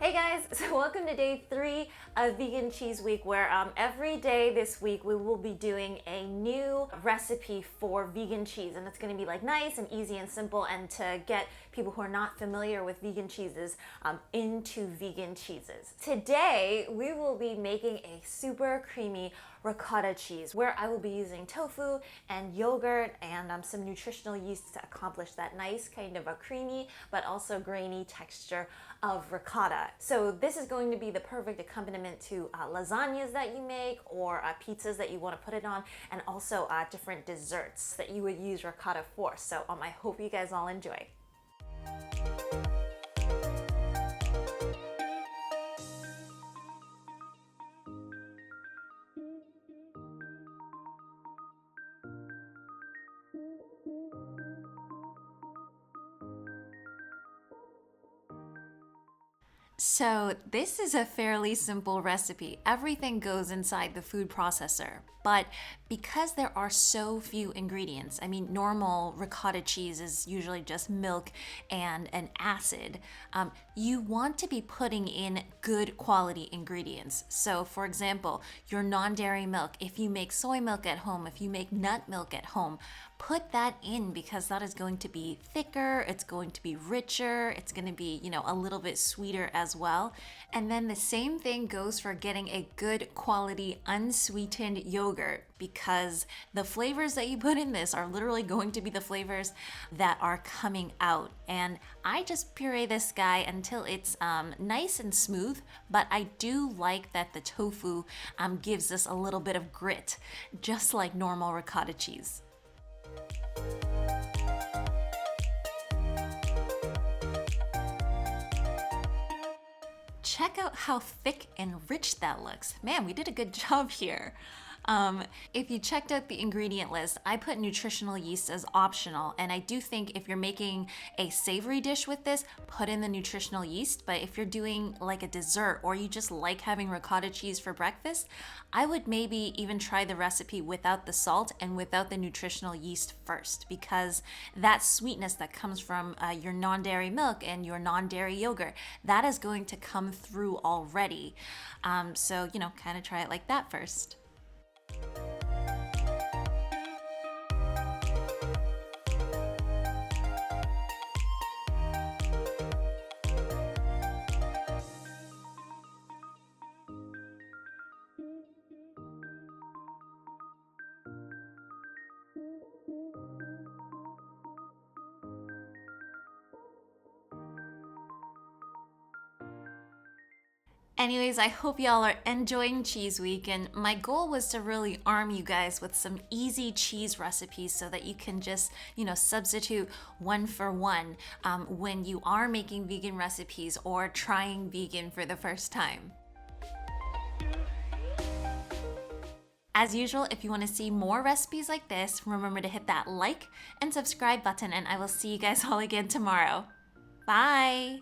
Hey guys, so welcome to day 3 of Vegan Cheese Week, where every day this week we will be doing a new recipe for vegan cheese, and it's going to be like nice and easy and simple, and to get people who are not familiar with vegan cheeses into vegan cheeses. Today we will be making a super creamy ricotta cheese, where I will be using tofu and yogurt and some nutritional yeast to accomplish that nice kind of a creamy but also grainy texture of ricotta. So this is going to be the perfect accompaniment to lasagnas that you make, or pizzas that you want to put it on, and also different desserts that you would use ricotta for. So I hope you guys all enjoy. So this is a fairly simple recipe. Everything goes inside the food processor, but because there are so few ingredients, I mean, normal ricotta cheese is usually just milk and an acid. You want to be putting in good quality ingredients. So for example, your non-dairy milk, if you make soy milk at home, if you make nut milk at home, put that in, because that is going to be thicker, it's going to be richer, it's going to be, a little bit sweeter as well. And then the same thing goes for getting a good quality unsweetened yogurt, because the flavors that you put in this are literally going to be the flavors that are coming out. And I just puree this guy until it's nice and smooth, but I do like that the tofu gives us a little bit of grit, just like normal ricotta cheese. Check out how thick and rich that looks. Man, we did a good job here. If you checked out the ingredient list, I put nutritional yeast as optional, and I do think if you're making a savory dish with this, put in the nutritional yeast. But if you're doing like a dessert, or you just like having ricotta cheese for breakfast, I would maybe even try the recipe without the salt and without the nutritional yeast first, because that sweetness that comes from your non-dairy milk and your non-dairy yogurt, that is going to come through already. So, kind of try it like that first. Anyways, I hope y'all are enjoying Cheese Week, and my goal was to really arm you guys with some easy cheese recipes so that you can just, substitute one for one when you are making vegan recipes or trying vegan for the first time. As usual, if you want to see more recipes like this, remember to hit that like and subscribe button, and I will see you guys all again tomorrow. Bye!